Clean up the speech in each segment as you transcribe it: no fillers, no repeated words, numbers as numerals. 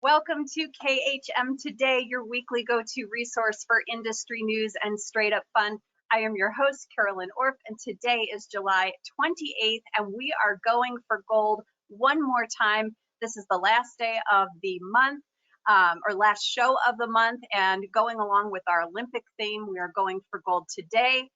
Welcome to KHM Today, your weekly go-to resource for industry news and straight up fun. I am your host, Carolyn Orf, and today is July 28th, and we are going for gold one more time. This is the last day of the month, or last show of the month, and going along with our Olympic theme, we are going for gold today,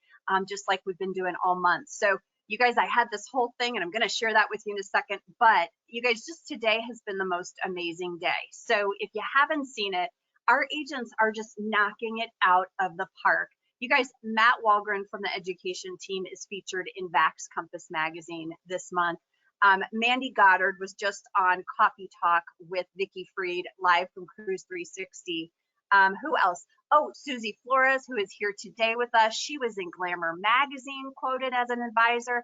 just like we've been doing all month. So you guys, I had this whole thing, and I'm going to share that with you in a second, but you guys, just today has been the most amazing day. So if you haven't seen it, our agents are just knocking it out of the park. You guys, Matt Walgren from the education team is featured in Vax Compass magazine this month. Mandy Goddard was just on Coffee Talk with Vicki Freed, live from Cruise 360. Who else? Oh, Susie Flores, who is here today with us. She was in Glamour magazine, quoted as an advisor.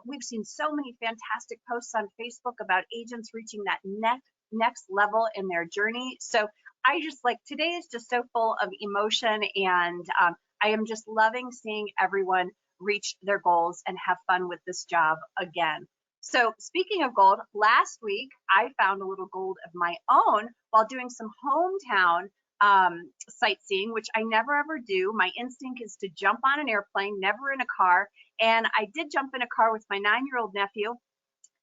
We've seen so many fantastic posts on Facebook about agents reaching that next level in their journey. So I just today is just so full of emotion, and I am just loving seeing everyone reach their goals and have fun with this job again. So speaking of gold, last week I found a little gold of my own while doing some hometown sightseeing, which I never ever do. My instinct is to jump on an airplane, never in a car. And I did jump in a car with my 9-year-old nephew,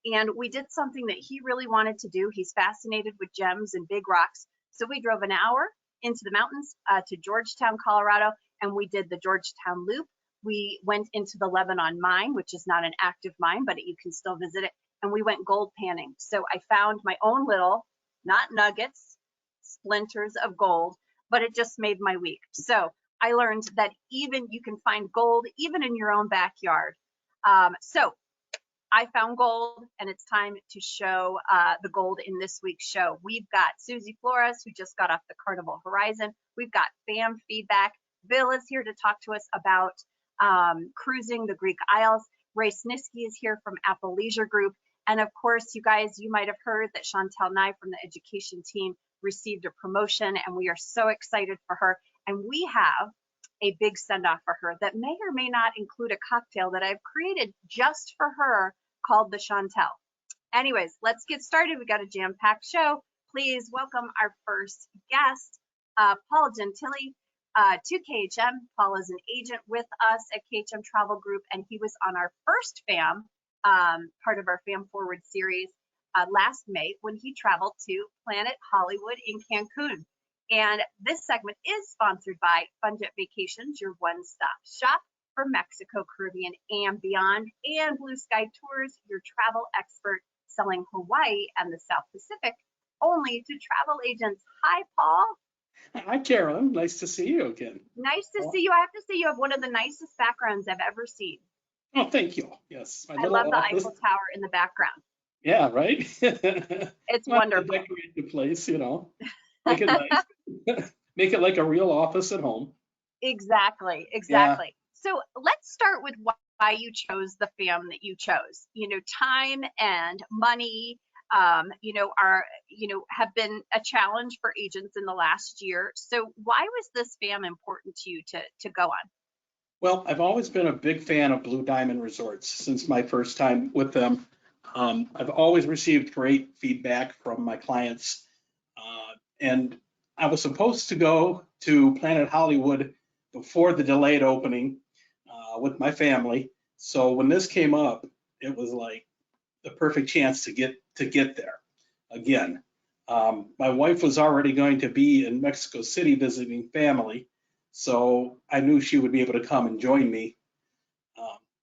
and we did something that he really wanted to do. He's fascinated with gems and big rocks. So we drove an hour into the mountains to Georgetown, Colorado, and we did the Georgetown Loop. We went into the Lebanon mine, which is not an active mine, but you can still visit it. And we went gold panning. So I found my own little, not nuggets, splinters of gold, but it just made my week. So I learned that even you can find gold even in your own backyard. So I found gold, and it's time to show the gold in this week's show. We've got Susie Flores, who just got off the Carnival Horizon. We've got fam feedback. Bill is here to talk to us about cruising the Greek Isles. Ray Snisky is here from Apple Leisure Group. And of course, you guys, you might have heard that Chantelle Nye from the education team received a promotion, and we are so excited for her. And we have a big send-off for her that may or may not include a cocktail that I've created just for her called the Chantelle. Anyways, let's get started. We got a jam-packed show. Please welcome our first guest, Paul Gentili, to KHM. Paul is an agent with us at KHM Travel Group, and he was on our first FAM, part of our FAM Forward series last May when he traveled to Planet Hollywood in Cancun. And this segment is sponsored by Funjet Vacations, your one-stop shop for Mexico, Caribbean, and beyond, and Blue Sky Tours, your travel expert selling Hawaii and the South Pacific only to travel agents. Hi, Paul. Hi, Carolyn. Nice to see you again. Nice to see you. I have to say you have one of the nicest backgrounds I've ever seen. Oh, thank you. Yes. I love the Eiffel Tower in the background. Yeah, right? It's wonderful. Decorate the place, you know. Make it nice. Make it like a real office at home. Exactly. Yeah. So let's start with why you chose the FAM that you chose. You know, time and money, have been a challenge for agents in the last year. So why was this FAM important to you to go on? Well, I've always been a big fan of Blue Diamond Resorts since my first time with them. I've always received great feedback from my clients. And I was supposed to go to Planet Hollywood before the delayed opening with my family. So when this came up, it was like the perfect chance to get there again. My wife was already going to be in Mexico City visiting family, so I knew she would be able to come and join me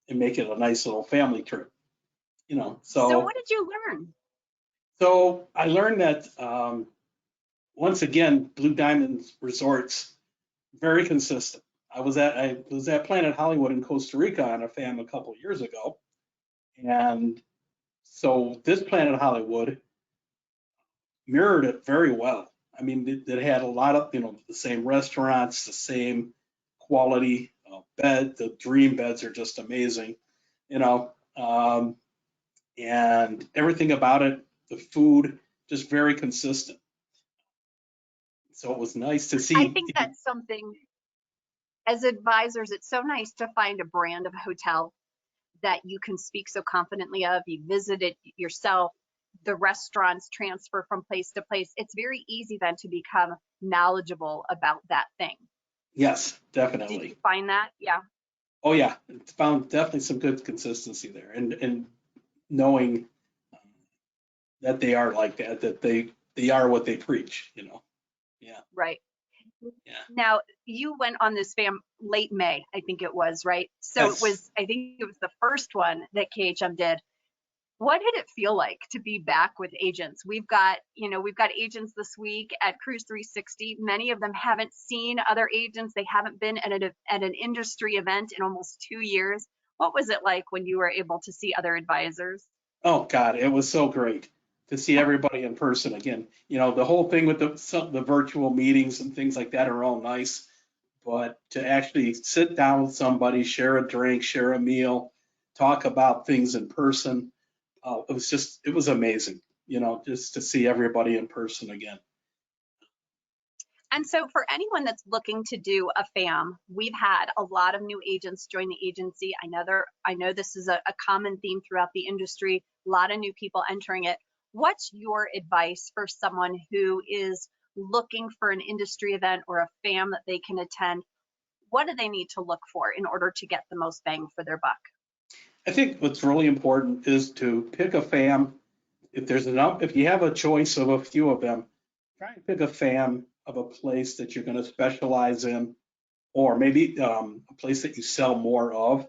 and make it a nice little family trip. You know. So what did you learn? So I learned that once again, Blue Diamond Resorts, very consistent. I was at Planet Hollywood in Costa Rica on a FAM a couple years ago, and so this Planet Hollywood mirrored it very well. I mean, it had a lot of, the same restaurants, the same quality bed. The dream beds are just amazing, and everything about it, the food, just very consistent. So it was nice to see. I think that's something, as advisors, it's so nice to find a brand of hotel that you can speak so confidently of. You visit it yourself, the restaurants transfer from place to place, it's very easy then to become knowledgeable about that thing. Yes, Did definitely. you find that? Yeah. Oh yeah, it's found definitely some good consistency there, and knowing that they are like that, that they are what they preach, you know. Yeah, Right. yeah. Now, you went on this late May, I think it was, right? So it That's was, I think it was the first one that KHM did. What did it feel like to be back with agents? We've got agents this week at Cruise 360. Many of them haven't seen other agents. They haven't been at an industry event in almost 2 years. What was it like when you were able to see other advisors? oh God, it was so great to see everybody in person again. You know, the whole thing with the virtual meetings and things like that are all nice, but to actually sit down with somebody, share a drink, share a meal, talk about things in person, it was amazing. You know, just to see everybody in person again. And so for anyone that's looking to do a FAM, we've had a lot of new agents join the agency. I know this is a common theme throughout the industry, a lot of new people entering it. What's your advice for someone who is looking for an industry event or a FAM that they can attend? What do they need to look for in order to get the most bang for their buck? I think what's really important is to pick a FAM. If you have a choice of a few of them, try and pick a FAM of a place that you're going to specialize in, or maybe a place that you sell more of.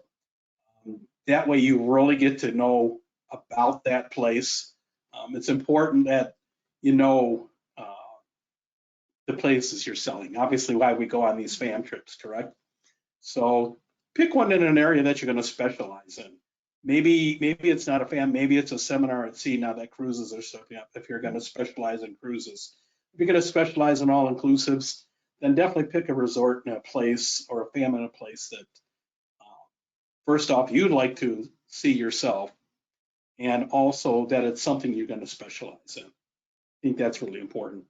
That way you really get to know about that place. It's important that you know the places you're selling. Obviously, why we go on these FAM trips, correct? So pick one in an area that you're going to specialize in. Maybe it's not a FAM, maybe it's a seminar at sea now that cruises are stepping up. If you're going to specialize in cruises, if you're going to specialize in all inclusives, then definitely pick a resort in a place or a FAM in a place that first off you'd like to see yourself, and also that it's something you're going to specialize in. I think that's really important.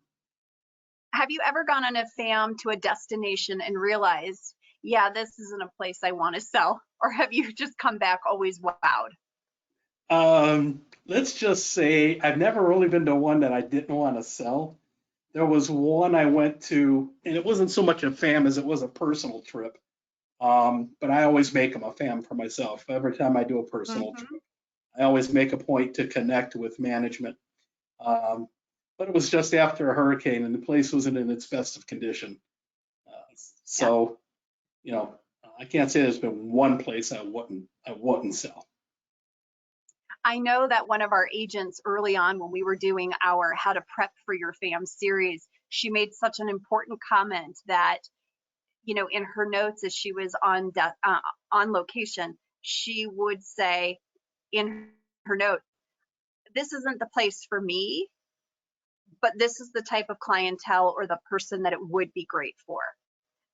Have you ever gone on a FAM to a destination and realized, yeah, this isn't a place I want to sell? Or have you just come back always wowed? Let's just say I've never really been to one that I didn't want to sell. There was one I went to, and it wasn't so much a FAM as it was a personal trip. But I always make them a FAM for myself. Every time I do a personal Mm-hmm. trip, I always make a point to connect with management. Um, but it was just after a hurricane, and the place wasn't in its best of condition. Yeah. So, you know, I can't say there's been one place I wouldn't sell. I know that one of our agents early on when we were doing our How to Prep for Your FAM series, she made such an important comment that, in her notes as she was on location, she would say in her note, this isn't the place for me, but this is the type of clientele or the person that it would be great for.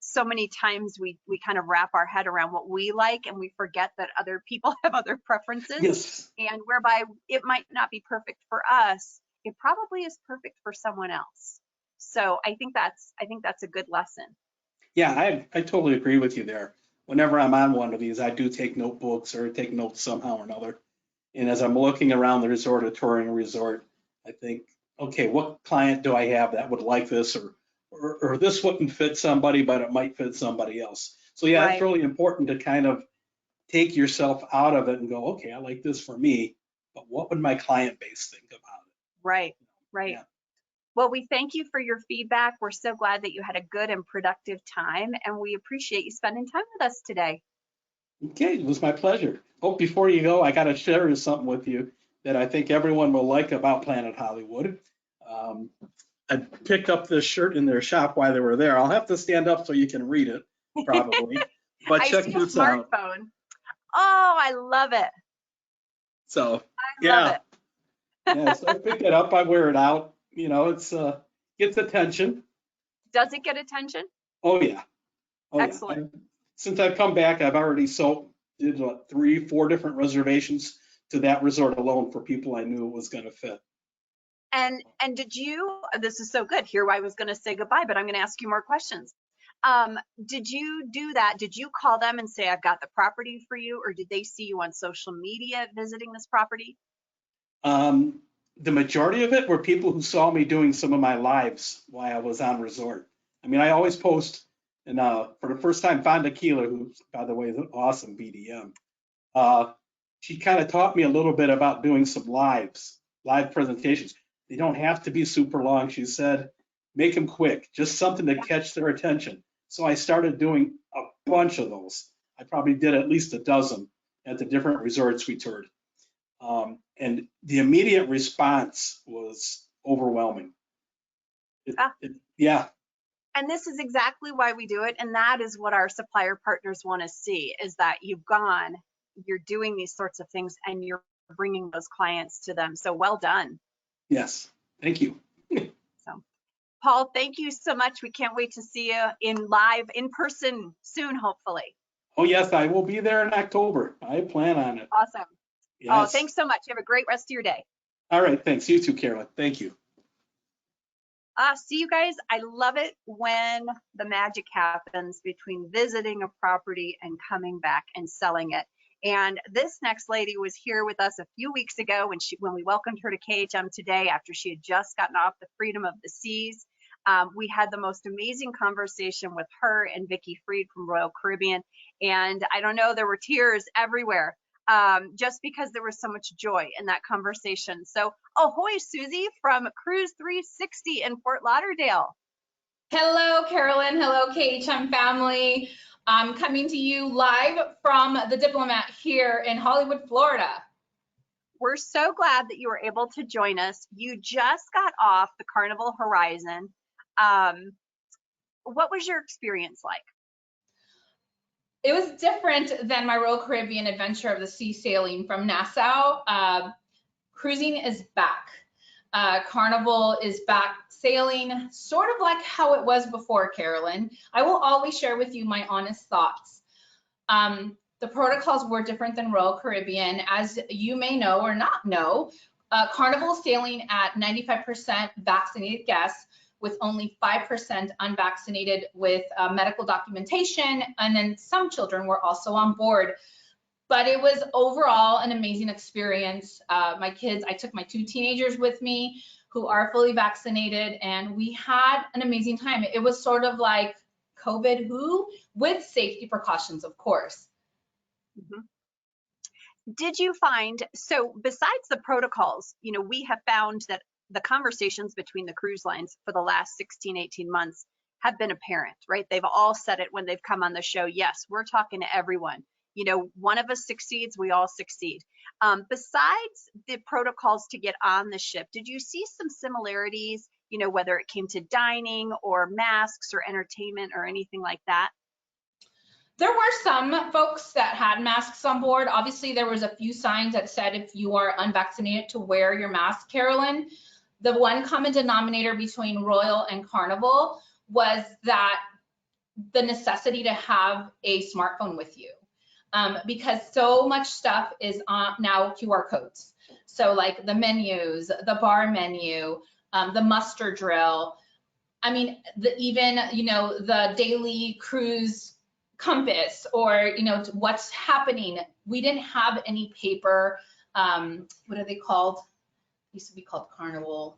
So many times we kind of wrap our head around what we like and we forget that other people have other preferences, Yes. and whereby it might not be perfect for us, it probably is perfect for someone else. So I think that's a good lesson. Yeah, I totally agree with you there. Whenever I'm on one of these, I do take notebooks or take notes somehow or another. And as I'm looking around the resort or touring a resort, I think, okay, what client do I have that would like this, or this wouldn't fit somebody, but it might fit somebody else. So yeah, it's Right, really important to kind of take yourself out of it and go, okay, I like this for me, but what would my client base think about it? right, right. Yeah. Well, we thank you for your feedback. We're so glad that you had a good and productive time, and we appreciate you spending time with us today. Okay, it was my pleasure. Oh, before you go, I got to share something with you that I think everyone will like about Planet Hollywood. Um, I picked up this shirt in their shop while they were there. I'll have to stand up so you can read it, probably. But I check see a this out. smartphone. Oh, I love it. So, I love yeah, it. yeah. So I picked it up. I wear it out. You know, it's gets attention. Does it get attention? Oh yeah, oh yeah. Excellent. Since I've come back, I've already did what, 3, 4 different reservations to that resort alone for people I knew it was going to fit. And did you, this is so good. Here I was going to say goodbye, but I'm going to ask you more questions. Did you do that? Did you call them and say, I've got the property for you? Or did they see you on social media visiting this property? Um, the majority of it were people who saw me doing some of my lives while I was on resort. I mean, I always post, and for the first time, Fonda Keeler, who, by the way, is an awesome BDM, she kind of taught me a little bit about doing some live presentations. They don't have to be super long. She said, make them quick, just something to catch their attention. So I started doing a bunch of those. I probably did at least a dozen at the different resorts we toured. And the immediate response was overwhelming. Yeah. And this is exactly why we do it. And that is what our supplier partners want to see, is that you've gone, you're doing these sorts of things, and you're bringing those clients to them. So well done. Yes. Thank you. So, Paul, thank you so much. We can't wait to see you in person soon, hopefully. Oh, yes, I will be there in October. I plan on it. Awesome. Yes. Oh, thanks so much. You have a great rest of your day. All right. Thanks. You too, Carolyn. Thank you. See you guys. I love it when the magic happens between visiting a property and coming back and selling it. And this next lady was here with us a few weeks ago when we welcomed her to KHM today after she had just gotten off the Freedom of the Seas. We had the most amazing conversation with her and Vicki Freed from Royal Caribbean. And I don't know, there were tears everywhere. Just because there was so much joy in that conversation. So, ahoy, Susie from Cruise 360 in Fort Lauderdale. Hello, Carolyn. Hello, KHM family. I'm coming to you live from the Diplomat here in Hollywood, Florida. We're so glad that you were able to join us. You just got off the Carnival Horizon. What was your experience like? It was different than my Royal Caribbean adventure of the sea sailing from Nassau. Cruising is back. Carnival is back sailing, sort of like how it was before, Carolyn. I will always share with you my honest thoughts. The protocols were different than Royal Caribbean. As you may know or not know, Carnival is sailing at 95% vaccinated guests, with only 5% unvaccinated with medical documentation, and then some children were also on board. But it was overall an amazing experience. My kids, I took my 2 teenagers with me who are fully vaccinated, and we had an amazing time. It was sort of like COVID who, with safety precautions, of course. Mm-hmm. Did you find, so besides the protocols, we have found that the conversations between the cruise lines for the last 16, 18 months have been apparent, right? They've all said it when they've come on the show. Yes, we're talking to everyone. One of us succeeds, we all succeed. Besides the protocols to get on the ship, did you see some similarities, whether it came to dining or masks or entertainment or anything like that? There were some folks that had masks on board. Obviously, there was a few signs that said if you are unvaccinated to wear your mask, Carolyn. The one common denominator between Royal and Carnival was that the necessity to have a smartphone with you, because so much stuff is on now QR codes. So like the menus, the bar menu, the muster drill. I mean, even the daily cruise compass, or what's happening. We didn't have any paper. What are they called? Used to be called Carnival.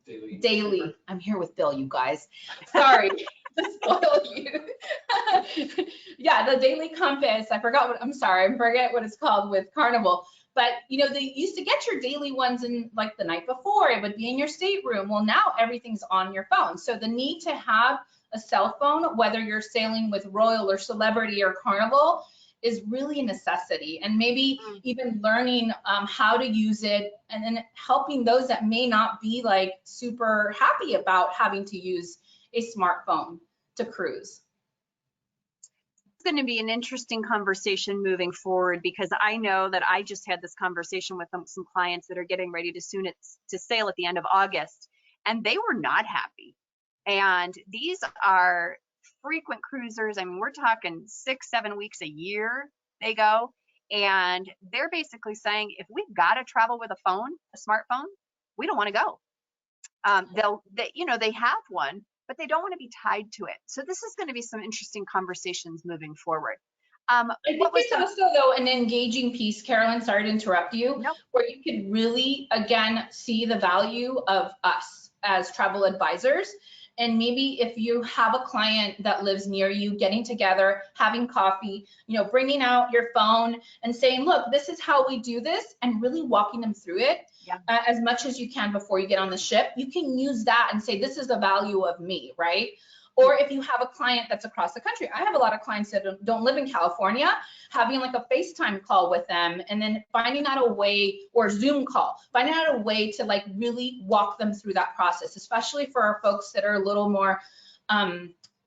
The daily. I'm here with Bill, you guys. Sorry to spoil you. Yeah, the daily compass. I forgot I forget what it's called with Carnival. But they used to get your daily ones in like the night before. It would be in your stateroom. Well, now everything's on your phone. So the need to have a cell phone, whether you're sailing with Royal or Celebrity or Carnival, is really a necessity. And maybe even learning how to use it, and then helping those that may not be like super happy about having to use a smartphone to cruise. It's going to be an interesting conversation moving forward, because I know that I just had this conversation with some clients that are getting ready to sail at the end of August, and they were not happy. And these are frequent cruisers. I mean, we're talking 6-7 weeks a year they go, and they're basically saying, if we've got to travel with a smartphone, we don't want to go. They have one, but they don't want to be tied to it. So this is going to be some interesting conversations moving forward. Um, I think what was it's the, also, though, an engaging piece, Carolyn, sorry to interrupt you, no, where you could really, again, see the value of us as travel advisors. And maybe if you have a client that lives near you, getting together, having coffee, bringing out your phone and saying, look, this is how we do this, and really walking them through it yeah, as much as you can before you get on the ship. You can use that and say, this is the value of me, right? Or if you have a client that's across the country, I have a lot of clients that don't live in California, having like a FaceTime call with them, and then finding out a way, or Zoom call, finding out a way to like really walk them through that process, especially for our folks that are a little more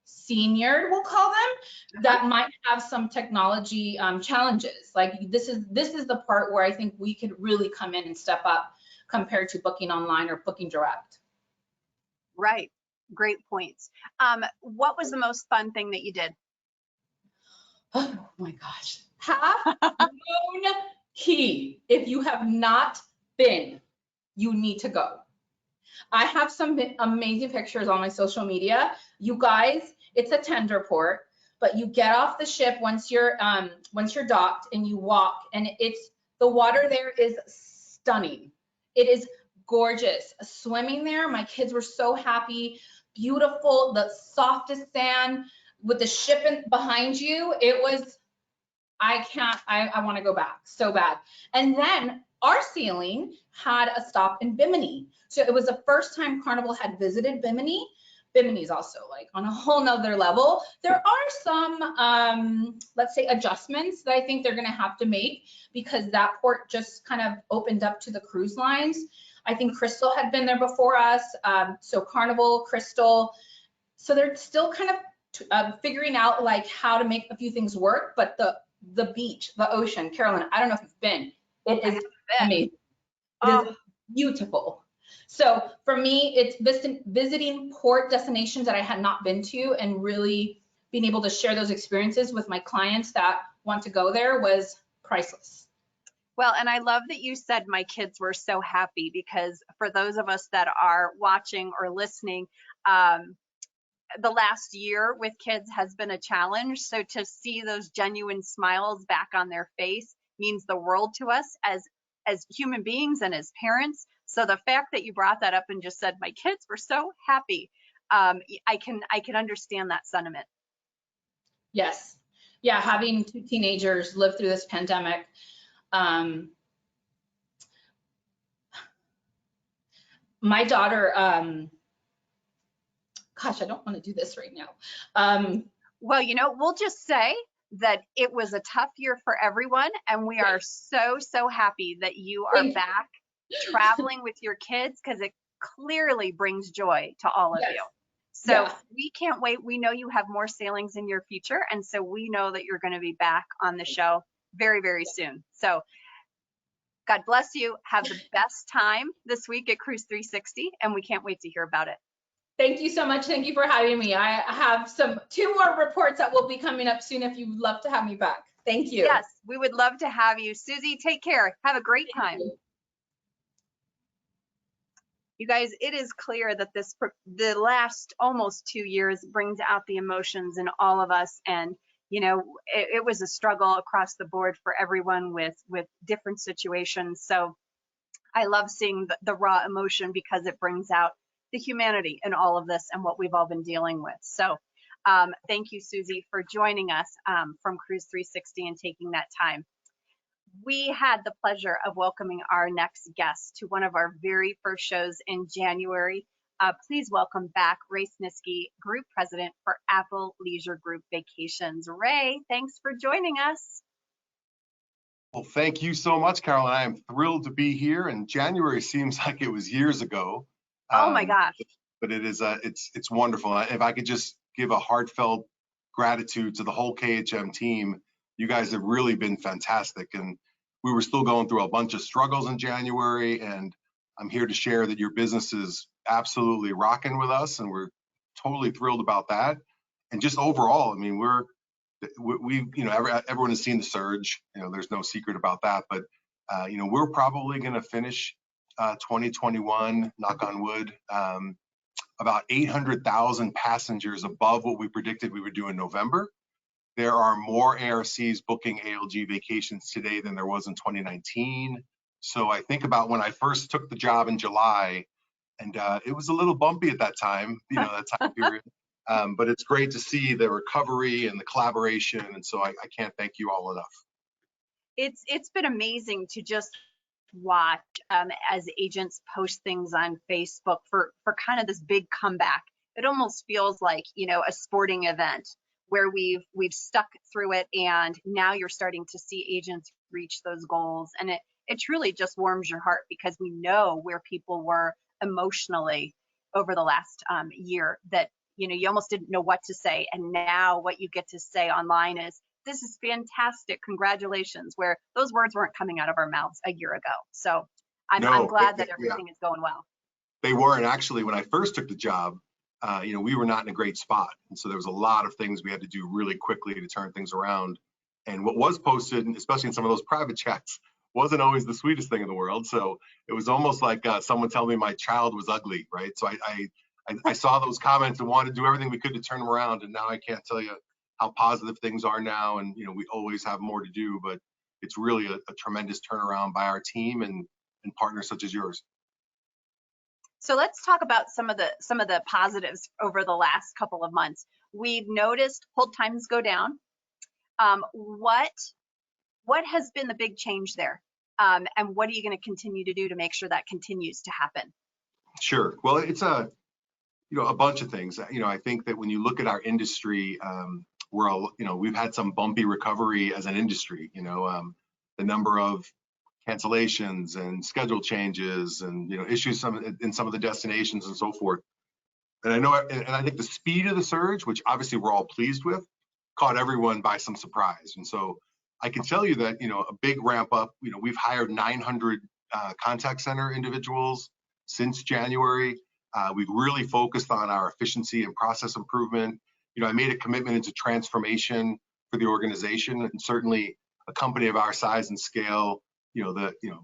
senior, we'll call them, that might have some technology challenges. Like this is the part where I think we could really come in and step up compared to booking online or booking direct. right. Great points. What was the most fun thing that you did? Oh my gosh. Half Moon Key. If you have not been, you need to go. I have some amazing pictures on my social media. You guys, it's a tender port, but you get off the ship once you're docked and you walk, and the water there is stunning. It is gorgeous. Swimming there, my kids were so happy. Beautiful, the softest sand with the ship behind you. It was, I want to go back so bad. And then our sailing had a stop in Bimini. So it was the first time Carnival had visited Bimini. Bimini is also like on a whole nother level. There are some, let's say, adjustments that I think they're going to have to make because that port just kind of opened up to the cruise lines. I think Crystal had been there before us. So Carnival, Crystal. So they're still kind of figuring out like how to make a few things work, but the beach, the ocean, Carolyn, I don't know if you've been, it is amazing. It is beautiful. So for me, it's visiting port destinations that I had not been to and really being able to share those experiences with my clients that want to go there was priceless. Well, and I love that you said my kids were so happy, because for those of us that are watching or listening, the last year with kids has been a challenge. So to see those genuine smiles back on their face means the world to us as human beings and as parents. So the fact that you brought that up and just said my kids were so happy, I can understand that sentiment. Yes. Yeah, having two teenagers live through this pandemic. My daughter, gosh, I don't want to do this right now. Well, we'll just say that it was a tough year for everyone, and we are so happy that you are back traveling with your kids, because it clearly brings joy to all of you. So we can't wait. We know you have more sailings in your future, and so we know that you're going to be back on the show very, very soon. So God bless you. Have the best time this week at Cruise 360, and we can't wait to hear about it. Thank you so much. Thank you for having me. I have two more reports that will be coming up soon if you'd love to have me back. Thank you. Yes, we would love to have you. Susie, take care. Have a great time. You guys, it is clear that the last almost 2 years brings out the emotions in all of us. And, it was a struggle across the board for everyone with different situations. So I love seeing the raw emotion, because it brings out the humanity in all of this and what we've all been dealing with. So thank you, Susie, for joining us from Cruise 360 and taking that time. We had the pleasure of welcoming our next guest to one of our very first shows in January. Please welcome back Ray Snisky, Group President for Apple Leisure Group Vacations. Ray, thanks for joining us. Well, thank you so much, Carolyn. I am thrilled to be here, and January seems like it was years ago. Oh my gosh. But it is, it's wonderful. If I could just give a heartfelt gratitude to the whole KHM team, you guys have really been fantastic. And we were still going through a bunch of struggles in January, and I'm here to share that your business is absolutely rocking with us, and we're totally thrilled about that. And just overall, I mean, everyone has seen the surge. There's no secret about that. But we're probably going to finish 2021, knock on wood, about 800,000 passengers above what we predicted we would do in November. There are more ARCs booking ALG vacations today than there was in 2019. So I think about when I first took the job in July, and it was a little bumpy at that time, that time period. But it's great to see the recovery and the collaboration. And so I can't thank you all enough. It's been amazing to just watch as agents post things on Facebook for kind of this big comeback. It almost feels like, a sporting event where we've stuck through it, and now you're starting to see agents reach those goals. And it truly just warms your heart, because we know where people were emotionally over the last year, that you almost didn't know what to say, and now what you get to say online is, this is fantastic, congratulations, where those words weren't coming out of our mouths a year ago. So I'm glad that everything is going well. They were, and actually when I first took the job, we were not in a great spot, and so there was a lot of things we had to do really quickly to turn things around. And what was posted, especially in some of those private chats, wasn't always the sweetest thing in the world. So it was almost like someone telling me my child was ugly, right? So I saw those comments and wanted to do everything we could to turn them around. And now I can't tell you how positive things are now. And, we always have more to do, but it's really a tremendous turnaround by our team and partners such as yours. So let's talk about some of the positives over the last couple of months. We've noticed hold times go down. What has been the big change there? And what are you going to continue to do to make sure that continues to happen? Sure. Well, it's a bunch of things. I think that when you look at our industry, we've had some bumpy recovery as an industry. The number of cancellations and schedule changes and issues in some of the destinations and so forth. And I think the speed of the surge, which obviously we're all pleased with, caught everyone by some surprise. And so I can tell you that a big ramp up. We've hired 900 contact center individuals since January. We've really focused on our efficiency and process improvement. I made a commitment into transformation for the organization, and certainly a company of our size and scale.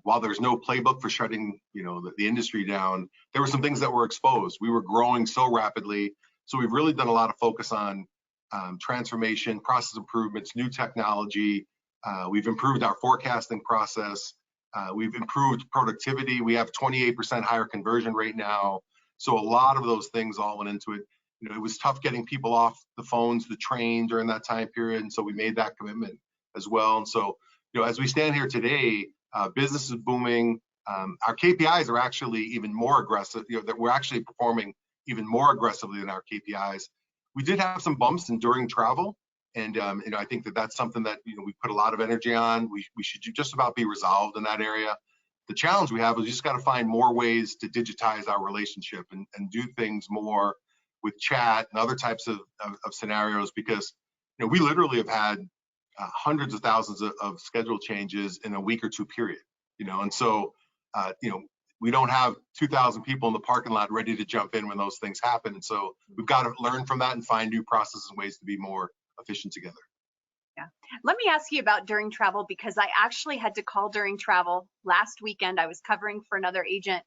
While there's no playbook for shutting, the industry down, there were some things that were exposed. We were growing so rapidly. So we've really done a lot of focus on transformation, process improvements, new technology. We've improved our forecasting process. We've improved productivity. We have 28% higher conversion rate now. So a lot of those things all went into it. It was tough getting people off the phones, the train during that time period. And so we made that commitment as well. And so, as we stand here today, business is booming. Our KPIs are actually even more aggressive, that we're actually performing even more aggressively than our KPIs. We did have some bumps during travel. And, I think that that's something that, we put a lot of energy on. We should just about be resolved in that area. The challenge we have is we just got to find more ways to digitize our relationship and do things more with chat and other types of scenarios, because, we literally have had hundreds of thousands of schedule changes in a week or two period, and so, we don't have 2,000 people in the parking lot ready to jump in when those things happen. And so we've got to learn from that and find new processes and ways to be more efficient together. Yeah. Let me ask you about during travel, because I actually had to call during travel last weekend. I was covering for another agent,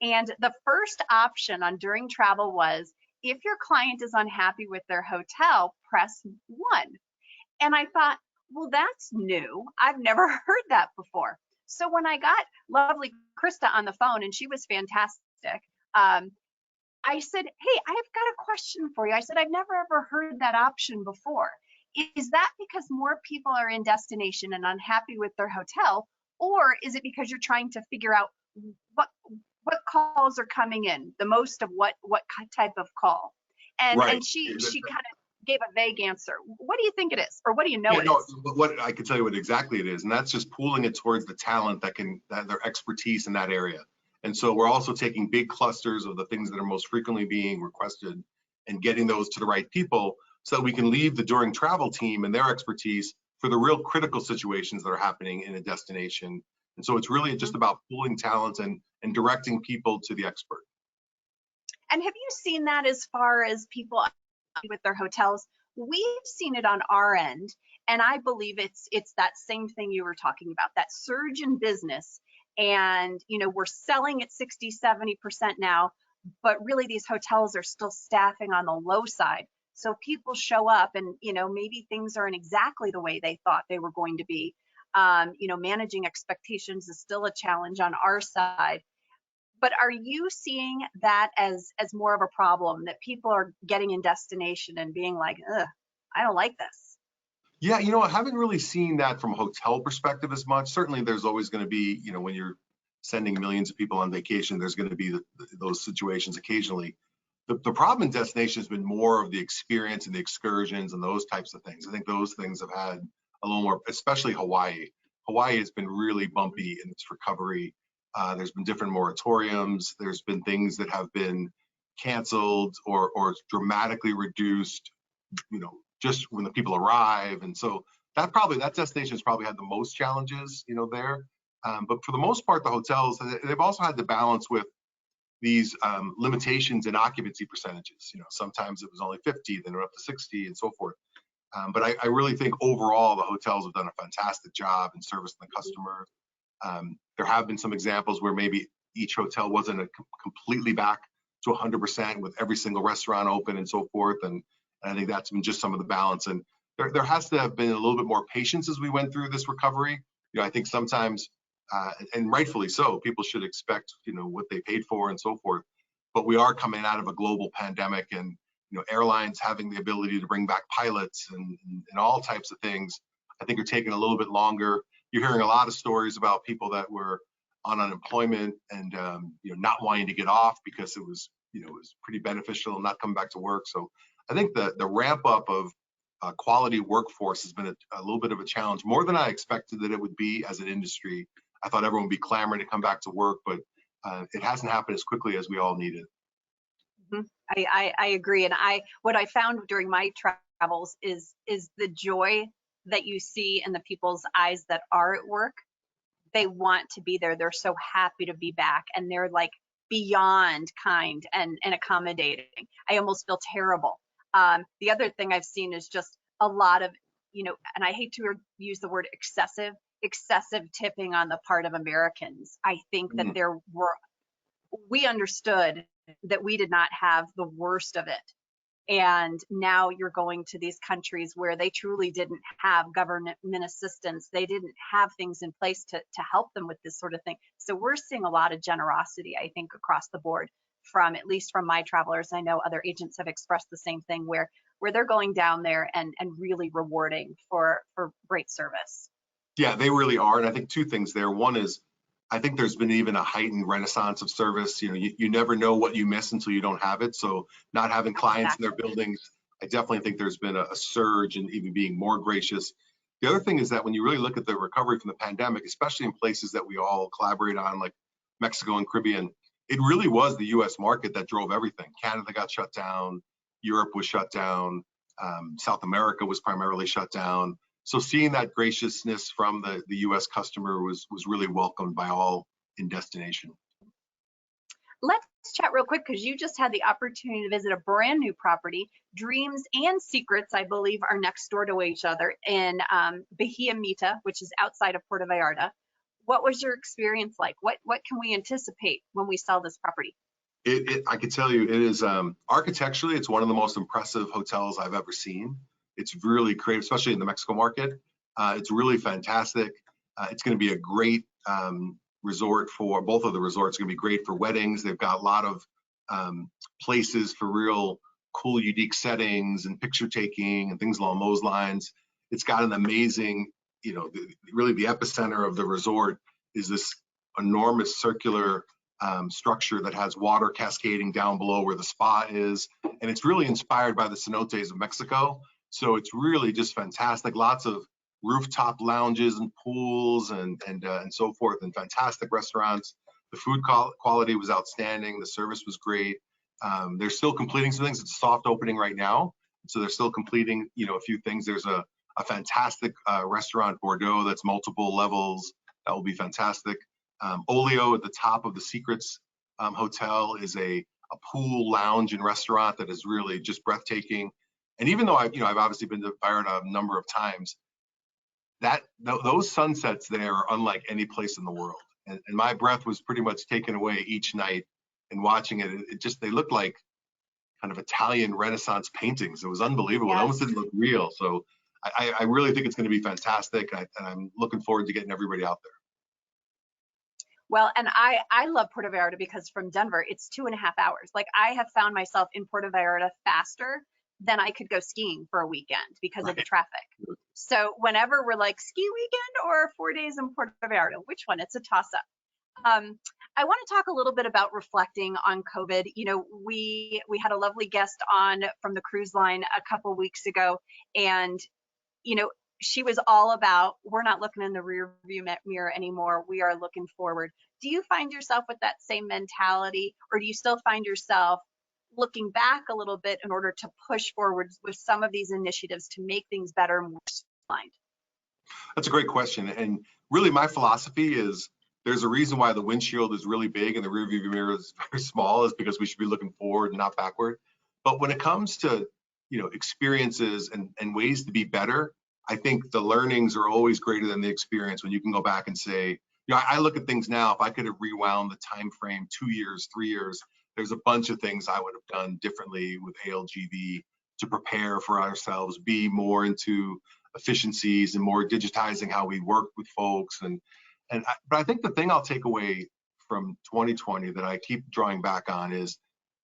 and the first option on during travel was, if your client is unhappy with their hotel, press 1. And I thought, well, that's new. I've never heard that before. So when I got lovely Krista on the phone, and she was fantastic, I said, hey, I've got a question for you. I said, I've never ever heard that option before. Is that because more people are in destination and unhappy with their hotel, or is it because you're trying to figure out what calls are coming in, the most of what type of call? And right. And she kind of gave a vague answer. What do you think it is, or what do you know it is? What I can tell you what exactly it is, and that's just pooling it towards the talent that their expertise in that area. And so we're also taking big clusters of the things that are most frequently being requested and getting those to the right people, so that we can leave the during travel team and their expertise for the real critical situations that are happening in a destination. And so it's really just about pooling talent and directing people to the expert. And have you seen that as far as people with their hotels? We've seen it on our end, and I believe it's that same thing you were talking about, that surge in business. And we're selling at 60-70% now, but really these hotels are still staffing on the low side. So people show up and, maybe things aren't exactly the way they thought they were going to be. Managing expectations is still a challenge on our side. But are you seeing that as more of a problem, that people are getting in destination and being like, ugh, I don't like this? Yeah, I haven't really seen that from a hotel perspective as much. Certainly there's always going to be, when you're sending millions of people on vacation, there's going to be those situations occasionally. The problem in destination has been more of the experience and the excursions and those types of things. I think those things have had a little more, especially Hawaii. Hawaii has been really bumpy in its recovery. There's been different moratoriums. There's been things that have been canceled or dramatically reduced, just when the people arrive. And so that destination has probably had the most challenges, there. But for the most part, the hotels, they've also had to balance with these limitations in occupancy percentages. Sometimes it was only 50, then we're up to 60 and so forth. But I really think overall, the hotels have done a fantastic job in servicing the customer. There have been some examples where maybe each hotel wasn't completely back to 100% with every single restaurant open and so forth. And I think that's been just some of the balance. And there has to have been a little bit more patience as we went through this recovery. I think sometimes, and rightfully so, people should expect, what they paid for and so forth. But we are coming out of a global pandemic, and airlines having the ability to bring back pilots and all types of things, I think are taking a little bit longer. You're hearing a lot of stories about people that were on unemployment and not wanting to get off because it was pretty beneficial and not coming back to work. So I think the ramp up of quality workforce has been a little bit of a challenge, more than I expected that it would be as an industry. I thought everyone would be clamoring to come back to work, but it hasn't happened as quickly as we all needed. I agree. And what I found during my travels is the joy that you see in the people's eyes that are at work. They want to be there. They're so happy to be back, and they're like beyond kind and accommodating. I almost feel terrible. The other thing I've seen is just a lot of, and I hate to use the word excessive tipping on the part of Americans. I think that we understood that we did not have the worst of it. And now you're going to these countries where they truly didn't have government assistance. They didn't have things in place to help them with this sort of thing. So we're seeing a lot of generosity, I think, across the board, at least from my travelers. I know other agents have expressed the same thing, where they're going down there and really rewarding for great service. Yeah, they really are. And I think two things there. One is, I think there's been even a heightened renaissance of service. You never know what you miss until you don't have it. So not having clients in their buildings, I definitely think there's been a surge in even being more gracious. The other thing is that when you really look at the recovery from the pandemic, especially in places that we all collaborate on, like Mexico and Caribbean, it really was the US market that drove everything. Canada got shut down, Europe was shut down, South America was primarily shut down. So seeing that graciousness from the US customer was really welcomed by all in destination. Let's chat real quick, because you just had the opportunity to visit a brand new property. Dreams and Secrets, I believe, are next door to each other in Bahia Mita, which is outside of Puerto Vallarta. What was your experience like? What can we anticipate when we sell this property? I can tell you, it is architecturally, it's one of the most impressive hotels I've ever seen. It's really creative, especially in the Mexico market. It's really fantastic. It's going to be a great resort for both of the resorts. It's going to be great for weddings. They've got a lot of places for real cool, unique settings and picture taking and things along those lines. It's got an amazing, really the epicenter of the resort is this enormous circular structure that has water cascading down below where the spa is. And it's really inspired by the cenotes of Mexico. So it's really just fantastic. Lots of rooftop lounges and pools and so forth, and fantastic restaurants. The food quality was outstanding. The service was great. They're still completing some things. It's a soft opening right now, so they're still completing a few things. There's a fantastic restaurant, Bordeaux, that's multiple levels. That will be fantastic. Olio at the top of the Secrets Hotel is a pool lounge and restaurant that is really just breathtaking. And even though I've obviously been to Vallarta a number of times, those sunsets there are unlike any place in the world. And my breath was pretty much taken away each night and watching it. They look like kind of Italian Renaissance paintings. It was unbelievable. Yes. It almost didn't look real. So I really think it's going to be fantastic. And I'm looking forward to getting everybody out there. Well, and I love Puerto Vallarta because from Denver, it's 2.5 hours. Like I have found myself in Puerto Vallarta faster than I could go skiing for a weekend because of the traffic. So whenever we're like ski weekend or 4 days in Puerto Vallarta, which one? It's a toss up. I want to talk a little bit about reflecting on COVID. You know, we had a lovely guest on from the cruise line a couple weeks ago, and you know, she was all about, we're not looking in the rear view mirror anymore. We are looking forward. Do you find yourself with that same mentality, or do you still find yourself looking back a little bit in order to push forward with some of these initiatives to make things better and more streamlined? That's a great question. And really my philosophy is there's a reason why the windshield is really big and the rear view mirror is very small, is because we should be looking forward and not backward. But when it comes to, you know, experiences and ways to be better, I think the learnings are always greater than the experience when you can go back and say, you know, I look at things now, if I could have rewound the time frame 2 years, 3 years, there's a bunch of things I would have done differently with ALGV to prepare for ourselves, be more into efficiencies and more digitizing how we work with folks. But I think the thing I'll take away from 2020 that I keep drawing back on is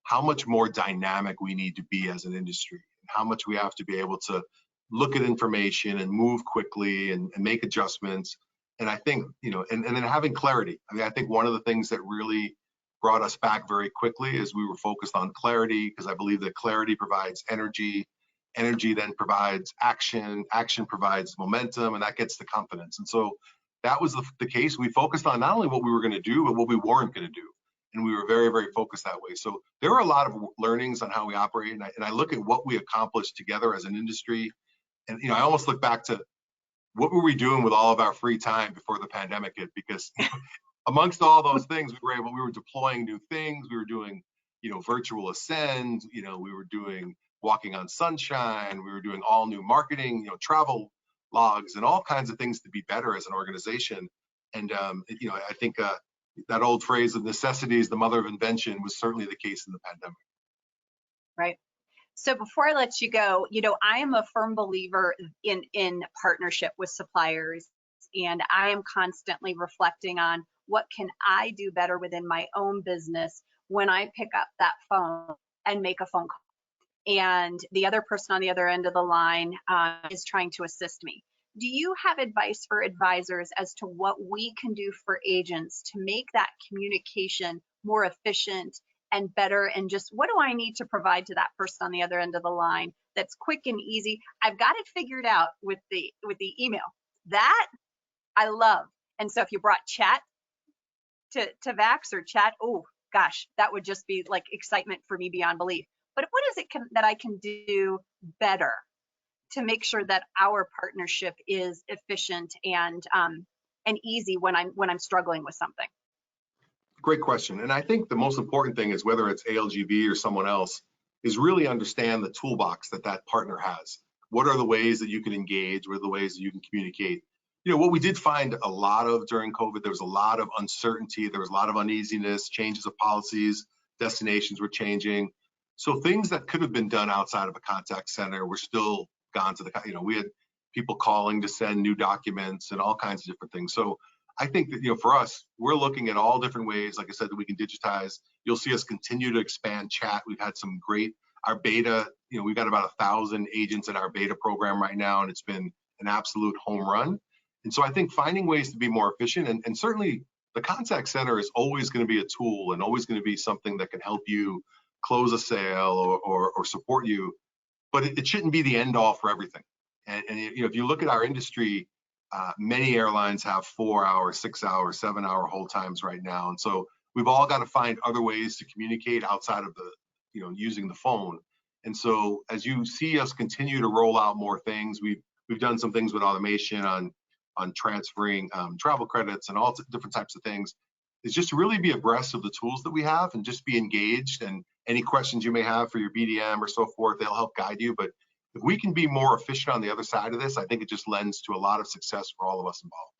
how much more dynamic we need to be as an industry, and how much we have to be able to look at information and move quickly and make adjustments. And I think, you know, and then having clarity. I mean, I think one of the things that really brought us back very quickly is we were focused on clarity, because I believe that clarity provides energy. Energy then provides action. Action provides momentum, and that gets the confidence. And so that was the case. We focused on not only what we were going to do, but what we weren't going to do. And we were very, very focused that way. So there were a lot of learnings on how we operate. And I look at what we accomplished together as an industry. And, you know, I almost look back to what were we doing with all of our free time before the pandemic hit? Because amongst all those things, we were deploying new things. We were doing, you know, virtual ascend, you know, we were doing walking on sunshine. We were doing all new marketing, you know, travel logs and all kinds of things to be better as an organization. And, you know, I think that old phrase of necessity is the mother of invention was certainly the case in the pandemic. Right. So before I let you go, you know, I am a firm believer in partnership with suppliers, and I am constantly reflecting on what can I do better within my own business when I pick up that phone and make a phone call, and the other person on the other end of the line is trying to assist me. Do you have advice for advisors as to what we can do for agents to make that communication more efficient and better, and just what do I need to provide to that person on the other end of the line that's quick and easy? I've got it figured out with the email. That I love. And so if you brought chat to Vax or chat, oh gosh, that would just be like excitement for me beyond belief. But what is it that I can do better to make sure that our partnership is efficient and easy when I'm struggling with something? Great question. And I think the most important thing is, whether it's ALGV or someone else, is really understand the toolbox that that partner has. What are the ways that you can engage? What are the ways that you can communicate? You know, what we did find a lot of during COVID, there was a lot of uncertainty. There was a lot of uneasiness, changes of policies, destinations were changing. So things that could have been done outside of a contact center were still gone to the, you know, we had people calling to send new documents and all kinds of different things. So I think that, you know, for us, we're looking at all different ways, like I said, that we can digitize. You'll see us continue to expand chat. We've had some great, our beta, you know, we've got about 1,000 agents in our beta program right now, and it's been an absolute home run. And so I think finding ways to be more efficient, and certainly the contact center is always going to be a tool and always going to be something that can help you close a sale or support you, but it shouldn't be the end all for everything. And you know, if you look at our industry, many airlines have 4-hour, 6-hour, 7-hour hold times right now. And so we've all got to find other ways to communicate outside of the, you know, using the phone. And so as you see us continue to roll out more things, we've done some things with automation on transferring travel credits and all different types of things. Is just to really be abreast of the tools that we have and just be engaged, and any questions you may have for your BDM or so forth, they'll help guide you. But if we can be more efficient on the other side of this, I think it just lends to a lot of success for all of us involved.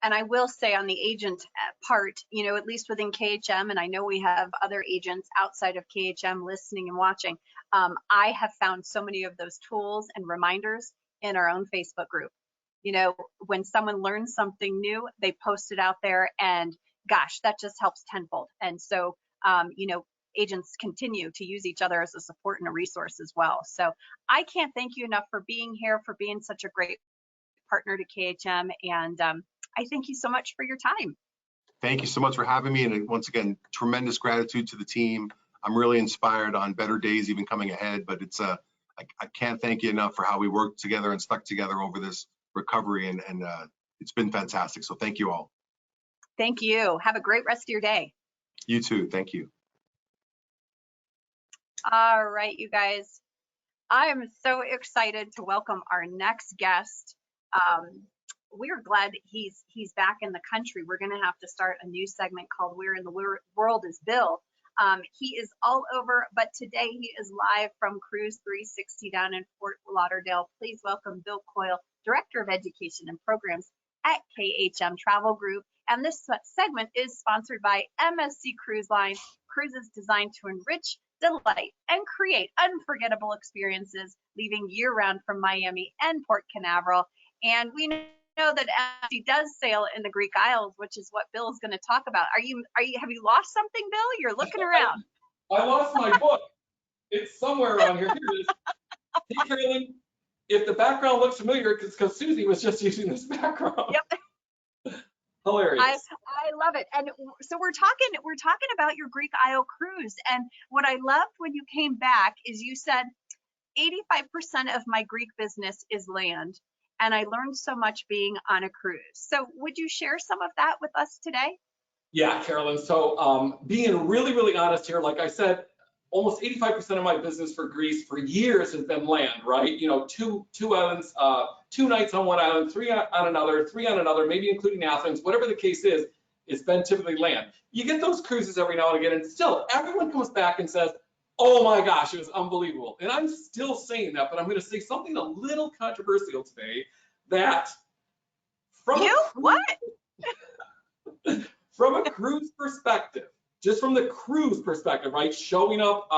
And I will say on the agent part, you know, at least within KHM, and I know we have other agents outside of KHM listening and watching, I have found so many of those tools and reminders in our own Facebook group. You know, when someone learns something new, they post it out there, and gosh, that just helps tenfold. And so, you know, agents continue to use each other as a support and a resource as well. So I can't thank you enough for being here, for being such a great partner to KHM, and I thank you so much for your time. Thank you so much for having me. And once again, tremendous gratitude to the team. I'm really inspired on better days even coming ahead, but it's I can't thank you enough for how we worked together and stuck together over this recovery, and it's been fantastic. So thank you all. Thank you. Have a great rest of your day. You too. Thank you. All right, you guys. I am so excited to welcome our next guest. We're glad he's back in the country. We're going to have to start a new segment called Where in the World is Bill? He is all over, but today he is live from Cruise 360 down in Fort Lauderdale. Please welcome Bill Coyle, Director of Education and Programs at KHM Travel Group. And this segment is sponsored by MSC Cruise Line. Cruises designed to enrich, delight, and create unforgettable experiences, leaving year-round from Miami and Port Canaveral. And we know that MSC does sail in the Greek Isles, which is what Bill is going to talk about. Have you lost something, Bill? You're looking around. I lost my book. It's somewhere around here. Here it is. Hey, Carolyn, if the background looks familiar, it's because Susie was just using this background. Yep. Hilarious. I love it. And so we're talking about your Greek Isle cruise. And what I loved when you came back is you said 85% of my Greek business is land. And I learned so much being on a cruise. So would you share some of that with us today? Yeah, Carolyn. So being really, really honest here, like I said, almost 85% of my business for Greece for years has been land, right? You know, two islands, 2 nights on one island, 3 on another, 3 on another, maybe including Athens, whatever the case is, it's been typically land. You get those cruises every now and again, and still everyone comes back and says, oh my gosh, it was unbelievable. And I'm still saying that, but I'm going to say something a little controversial today, that from from a cruise perspective, just from the cruise perspective, right? Showing up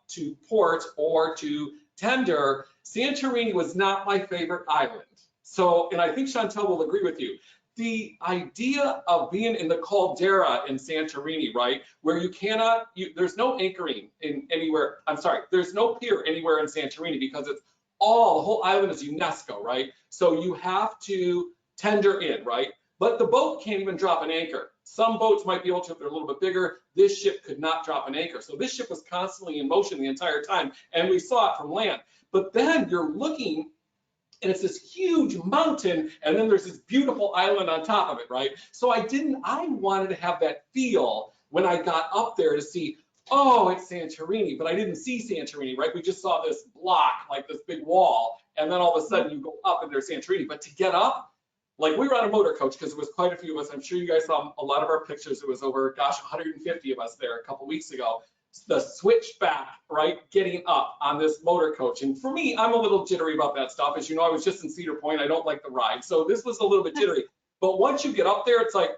to port or to tender, Santorini was not my favorite island. So, and I think Chantelle will agree with you. The idea of being in the caldera in Santorini, right, where you cannot, there's no anchoring in anywhere. I'm sorry, there's no pier anywhere in Santorini because it's the whole island is UNESCO, right? So you have to tender in, right? But the boat can't even drop an anchor. Some boats might be able to if they're a little bit bigger. This ship could not drop an anchor. So this ship was constantly in motion the entire time, and we saw it from land. But then you're looking, and it's this huge mountain, and then there's this beautiful island on top of it, right? So I wanted to have that feel when I got up there to see, oh, it's Santorini, but I didn't see Santorini, right? We just saw this block, like this big wall, and then all of a sudden you go up and there's Santorini. But to get up, like we were on a motor coach because there was quite a few of us. I'm sure you guys saw a lot of our pictures. It was over, gosh, 150 of us there a couple weeks ago. The switchback, right, getting up on this motor coach. And for me, I'm a little jittery about that stuff. As you know, I was just in Cedar Point. I don't like the ride. So this was a little bit jittery. But once you get up there, it's like,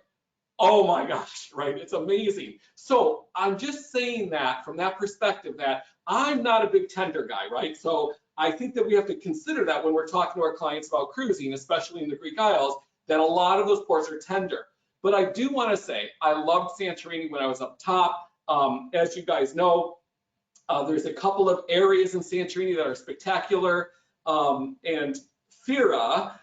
oh my gosh, right? It's amazing. So I'm just saying that from that perspective that I'm not a big tender guy, right? So I think that we have to consider that when we're talking to our clients about cruising, especially in the Greek Isles, that a lot of those ports are tender. But I do want to say, I loved Santorini when I was up top. As you guys know, there's a couple of areas in Santorini that are spectacular. And Fira,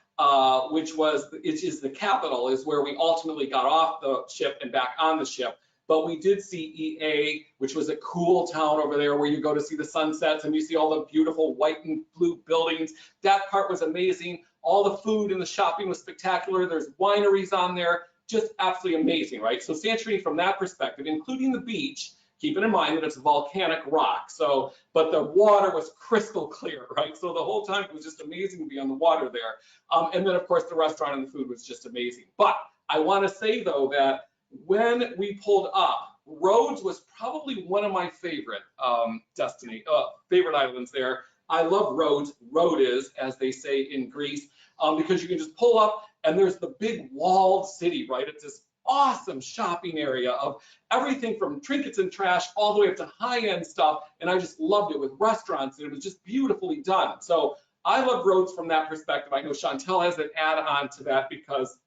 which is the capital, is where we ultimately got off the ship and back on the ship. But we did see EA, which was a cool town over there where you go to see the sunsets and you see all the beautiful white and blue buildings. That part was amazing. All the food and the shopping was spectacular. There's wineries on there, just absolutely amazing, right? So Santorini from that perspective, including the beach, keeping in mind that it's volcanic rock. So, but the water was crystal clear, right? So the whole time it was just amazing to be on the water there. And then of course the restaurant and the food was just amazing. But I want to say though that when we pulled up, Rhodes was probably one of my favorite favorite islands there. I love roads, as they say in Greece, because you can just pull up and there's the big walled city, right? It's this awesome shopping area of everything from trinkets and trash all the way up to high-end stuff. And I just loved it with restaurants, and it was just beautifully done. So I love roads from that perspective. I know Chantelle has an add-on to that because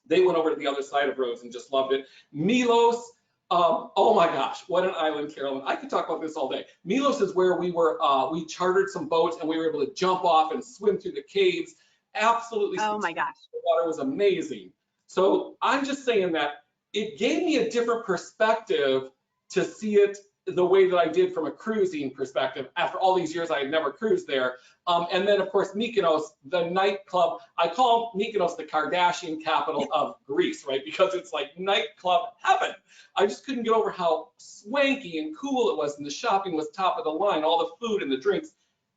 they went over to the other side of roads and just loved it. Milos, oh my gosh, what an island, Carolyn. I could talk about this all day. Milos is where we were, we chartered some boats and we were able to jump off and swim through the caves. Absolutely. Oh my gosh. The water was amazing. So I'm just saying that it gave me a different perspective to see it the way that I did from a cruising perspective. After all these years, I had never cruised there. And then, of course, Mykonos, the nightclub. I call Mykonos the Kardashian capital of Greece, right? Because it's like nightclub heaven. I just couldn't get over how swanky and cool it was, and the shopping was top of the line. All the food and the drinks,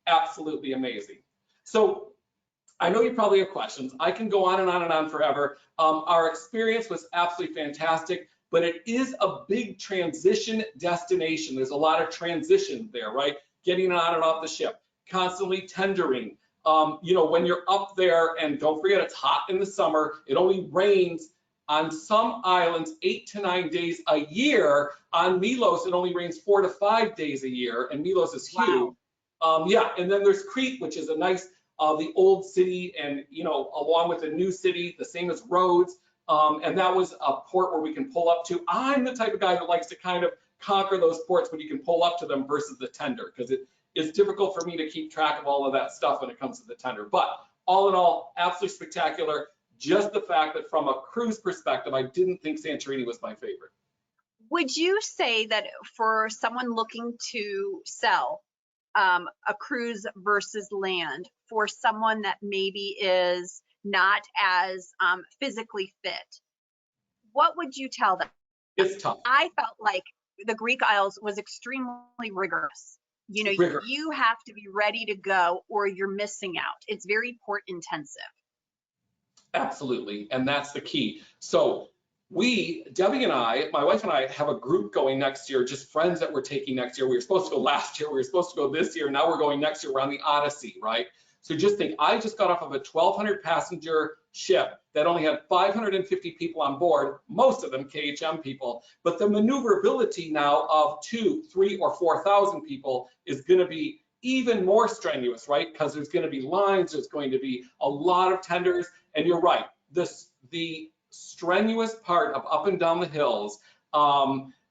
absolutely amazing. So I know you probably have questions. I can go on and on and on forever. Our experience was absolutely fantastic, but it is a big transition destination. There's a lot of transition there, right? Getting on and off the ship, constantly tendering. You know, when you're up there, and don't forget it's hot in the summer, it only rains on some islands 8 to 9 days a year. On Milos, it only rains 4 to 5 days a year, and Milos is huge. Wow. Yeah, and then there's Crete, which is a nice, the old city, and you know, along with the new city, the same as Rhodes. And that was a port where we can pull up to. I'm the type of guy that likes to kind of conquer those ports when you can pull up to them versus the tender, because it's difficult for me to keep track of all of that stuff when it comes to the tender. But all in all, absolutely spectacular. Just the fact that from a cruise perspective, I didn't think Santorini was my favorite. Would you say that for someone looking to sell a cruise versus land, for someone that maybe is not as physically fit, what would you tell them? It's tough. I felt like the Greek Isles was extremely rigorous. You know, you have to be ready to go or you're missing out. It's very port intensive. Absolutely, and that's the key. So Debbie and I, my wife and I, have a group going next year, just friends that we're taking next year. We were supposed to go last year, we were supposed to go this year, now we're going next year. We're on the Odyssey, right? So just think, I just got off of a 1,200 passenger ship that only had 550 people on board, most of them KHM people, but the maneuverability now of 2,000, 3,000, or 4,000 people is going to be even more strenuous, right? Because there's going to be lines, there's going to be a lot of tenders, and you're right, the strenuous part of up and down the hills,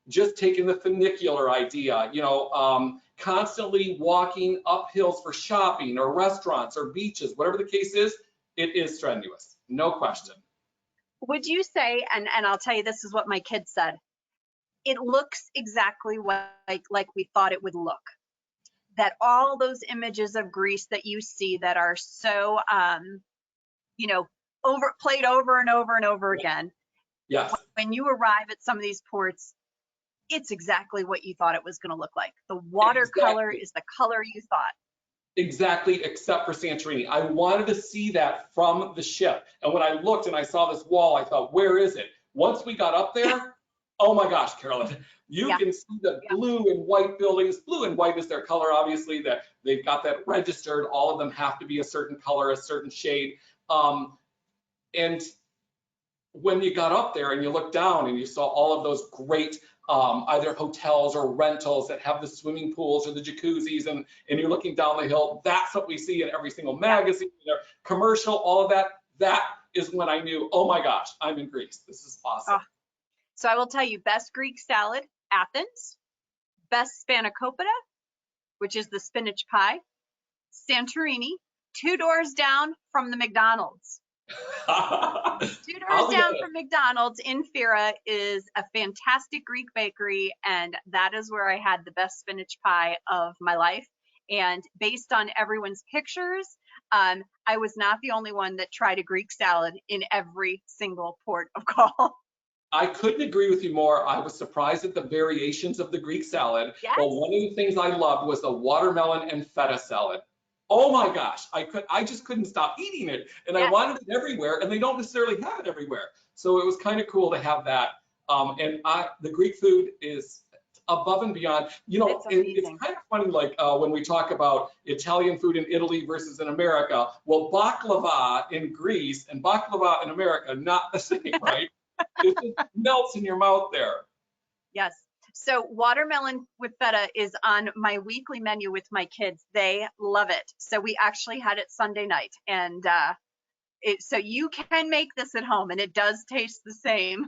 just taking the funicular idea, you know, constantly walking up hills for shopping or restaurants or beaches, whatever the case is, it is strenuous, no question. Would you say, and I'll tell you, this is what my kids said, it looks exactly like we thought it would look. That all those images of Greece that you see that are so, you know, played over and over and over again. Yes. When you arrive at some of these ports, it's exactly what you thought it was going to look like. The watercolor is the color you thought. Exactly, except for Santorini. I wanted to see that from the ship. And when I looked and I saw this wall, I thought, where is it? Once we got up there, oh my gosh, Carolyn, you can see the blue and white buildings. Blue and white is their color, obviously, that they've got that registered. All of them have to be a certain color, a certain shade. And when you got up there and you looked down and you saw all of those great either hotels or rentals that have the swimming pools or the jacuzzis, and you're looking down the hill, that's what we see in every single magazine, commercial, all of that. That is when I knew, oh my gosh, I'm in Greece. This is awesome. So I will tell you, best Greek salad, Athens. Best spanakopita, which is the spinach pie, Santorini, 2 doors down from the McDonald's. 2 doors down from McDonald's in Fira is a fantastic Greek bakery, and that is where I had the best spinach pie of my life. And based on everyone's pictures, I was not the only one that tried a Greek salad in every single port of call. I couldn't agree with you more. I was surprised at the variations of the Greek salad. Yes. But one of the things I loved was the watermelon and feta salad. Oh my gosh, I just couldn't stop eating it, and I wanted it everywhere, and they don't necessarily have it everywhere. So it was kind of cool to have that. And the Greek food is above and beyond. You know, It's it's amazing. kind of funny, like when we talk about Italian food in Italy versus in America. Well, baklava in Greece and baklava in America, not the same, right? It just melts in your mouth there. Yes. So watermelon with feta is on my weekly menu with my kids. They love it. So we actually had it Sunday night, and so you can make this at home, and it does taste the same.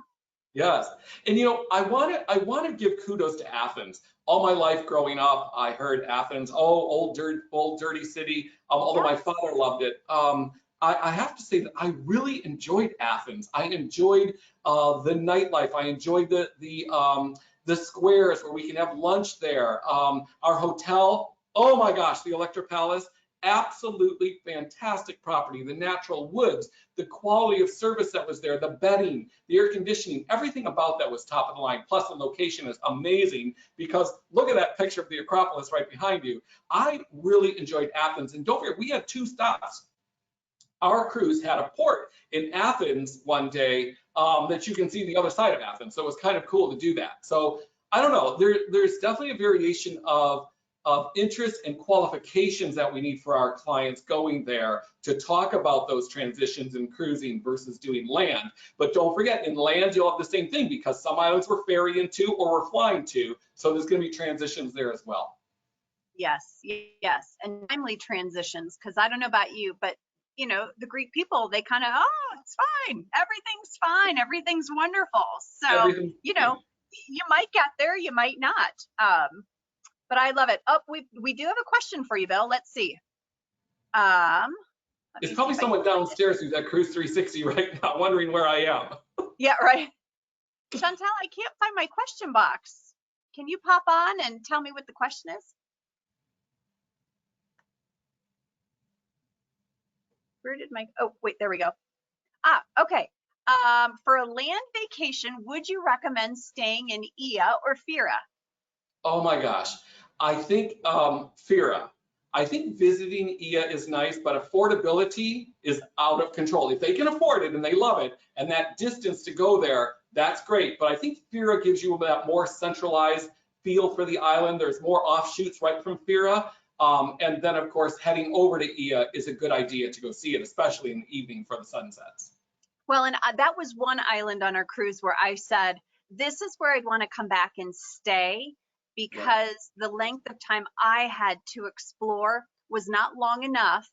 Yes, and you know, I want to give kudos to Athens. All my life growing up, I heard Athens, oh, old dirty city. Although my father loved it, I have to say that I really enjoyed Athens. I enjoyed the nightlife. I enjoyed the squares where we can have lunch there. Our hotel, oh my gosh, the Electra Palace. Absolutely fantastic property, the natural woods, the quality of service that was there, the bedding, the air conditioning, everything about that was top of the line. Plus the location is amazing because look at that picture of the Acropolis right behind you. I really enjoyed Athens, and don't forget, we had 2 stops. Our cruise had a port in Athens one day that you can see the other side of Athens. So it was kind of cool to do that. So I don't know, there's definitely a variation of interest and qualifications that we need for our clients going there to talk about those transitions in cruising versus doing land. But don't forget, in land, you'll have the same thing because some islands we're ferrying to or we're flying to. So there's going to be transitions there as well. Yes, yes, and timely transitions, because I don't know about you, but you know, the Greek people, they kind of, oh, it's fine, everything's wonderful. So, Everything. you know, you might get there, you might not. But I love it. Oh, we do have a question for you, Bill. Let's see. Let It's me probably see if I someone can find it. downstairs who's at Cruise 360 right now, wondering where I am. Yeah, right. Chantelle, I can't find my question box. Can you pop on and tell me what the question is? Where did my, oh, wait, there we go. Ah, okay. For a land vacation, would you recommend staying in Ia or Fira? Oh my gosh. I think Fira. I think visiting Ia is nice, but affordability is out of control. If they can afford it and they love it, and that distance to go there, that's great. But I think Fira gives you that more centralized feel for the island. There's more offshoots right from Fira. And then, of course, heading over to Ia is a good idea to go see it, especially in the evening for the sunsets. Well, and that was one island on our cruise where I said, this is where I'd want to come back and stay, because the length of time I had to explore was not long enough,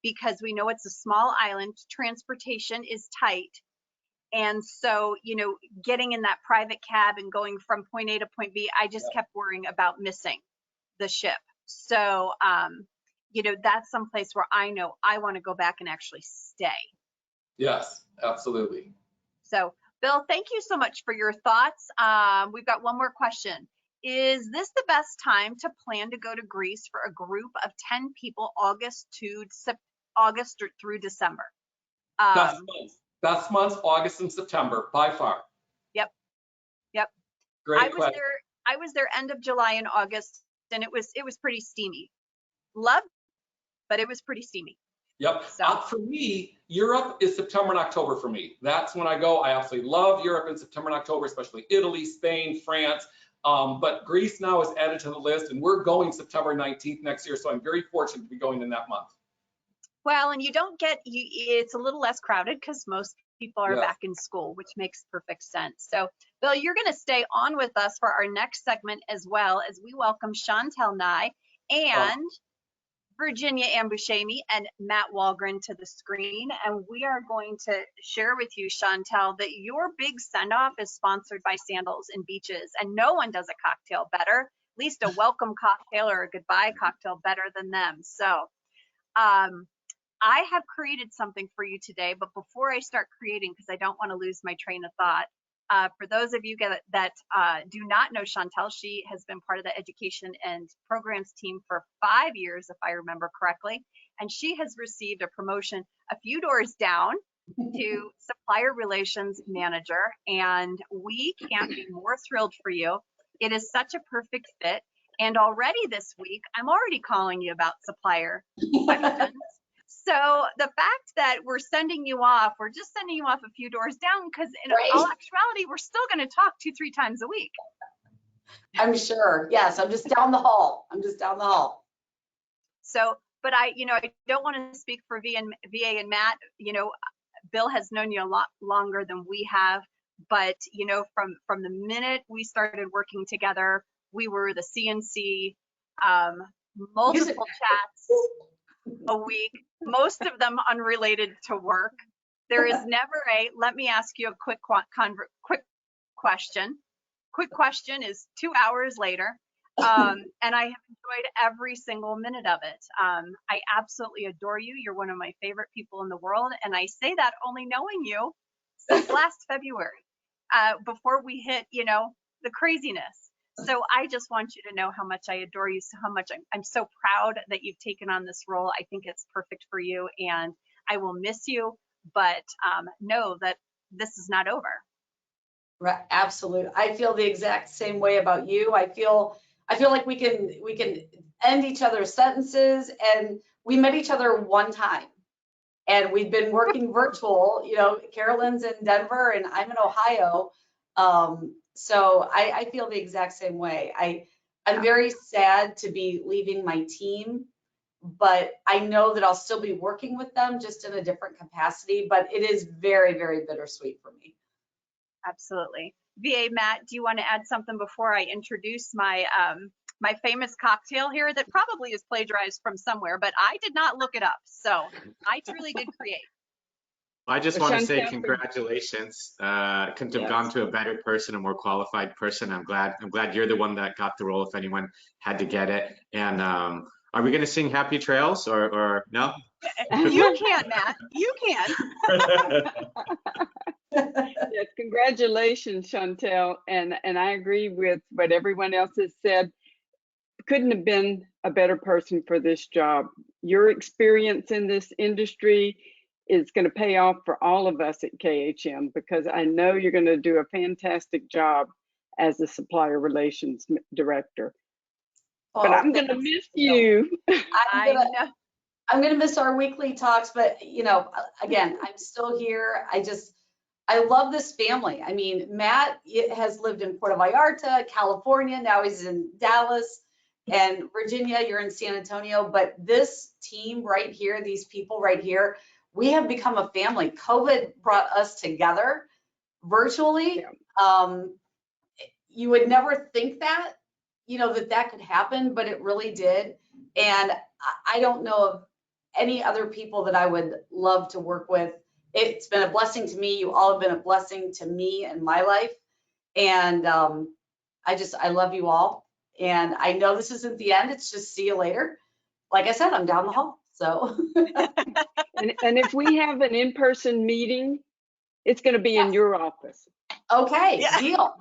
because we know it's a small island, transportation is tight. And so, you know, getting in that private cab and going from point A to point B, I just kept worrying about missing the ship. So, you know, that's someplace where I know I want to go back and actually stay. Yes, absolutely. So, Bill, thank you so much for your thoughts. We've got one more question. Is this the best time to plan to go to Greece for a group of 10 people, August through December? Best months, August and September, by far. Yep. Great question. I was there end of July and August, and it was pretty steamy. Loved, but it was pretty steamy. Yep. So. For me, Europe is September and October for me. That's when I go. I absolutely love Europe in September and October, especially Italy, Spain, France. But Greece now is added to the list, and we're going September 19th next year. So I'm very fortunate to be going in that month. Well, and you don't get, it's a little less crowded because most people are back in school, which makes perfect sense. So, Bill, you're going to stay on with us for our next segment as well, as we welcome Chantelle Nye and Virginia Ambushemi and Matt Walgren to the screen. And we are going to share with you, Chantelle, that your big send-off is sponsored by Sandals and Beaches, and no one does a cocktail better, at least a welcome cocktail or a goodbye cocktail better than them. So, I have created something for you today, but before I start creating, because I don't want to lose my train of thought, for those of you that do not know Chantelle, she has been part of the education and programs team for 5 years, if I remember correctly, and she has received a promotion a few doors down to supplier relations manager, and we can't be more thrilled for you. It is such a perfect fit, and already this week, I'm already calling you about supplier questions. So the fact that we're just sending you off a few doors down, because in all actuality, we're still going to talk 2-3 times a week. I'm sure. Yes, I'm just down the hall. So, but I don't want to speak for VA and Matt. Bill has known you a lot longer than we have, but from the minute we started working together, we were the CNC, multiple chats a week, most of them unrelated to work. There is never let me ask you a quick question. Quick question is 2 hours later. And I have enjoyed every single minute of it. I absolutely adore you. You're one of my favorite people in the world. And I say that only knowing you since last February, before we hit, the craziness. So I just want you to know how much I adore you, so how much I'm so proud that you've taken on this role. I think it's perfect for you, and I will miss you, but know that this is not over. Right, absolutely. I feel the exact same way about you. I feel like we can end each other's sentences, and we met each other one time, and we've been working virtual. Carolyn's in Denver and I'm in Ohio. So I feel the exact same way. I'm very sad to be leaving my team, but I know that I'll still be working with them, just in a different capacity. But it is very, very bittersweet for me. Absolutely. VA Matt, do you want to add something before I introduce my my famous cocktail here that probably is plagiarized from somewhere, but I did not look it up, so I truly did create. I just want to say congratulations. Couldn't have gone to a better person, a more qualified person. I'm glad you're the one that got the role, if anyone had to get it. And are we going to sing Happy Trails or no? You can, Matt. You can. Yes, congratulations, Chantelle. And I agree with what everyone else has said. Couldn't have been a better person for this job. Your experience in this industry is going to pay off for all of us at KHM, because I know you're going to do a fantastic job as a supplier relations director. But I'm going to miss you. I'm going to miss our weekly talks, but again, I'm still here. I love this family. I mean, Matt has lived in Puerto Vallarta, California. Now he's in Dallas, and Virginia, you're in San Antonio. But this team right here, these people right here, we have become a family. COVID brought us together virtually. Yeah. You would never think that, that could happen, but it really did. And I don't know of any other people that I would love to work with. It's been a blessing to me. You all have been a blessing to me and my life. And I love you all. And I know this isn't the end. It's just see you later. Like I said, I'm down the hall. So. and if we have an in-person meeting, it's going to be in your office. Okay, yeah. Deal.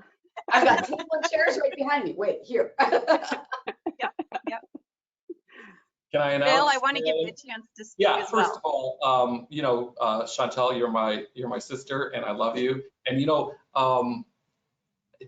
I've got table and chairs right behind me. Wait, here. Yep. Can I announce? Bill, I want to give you a chance to speak as well. First of all, Chantelle, you're my sister, and I love you. And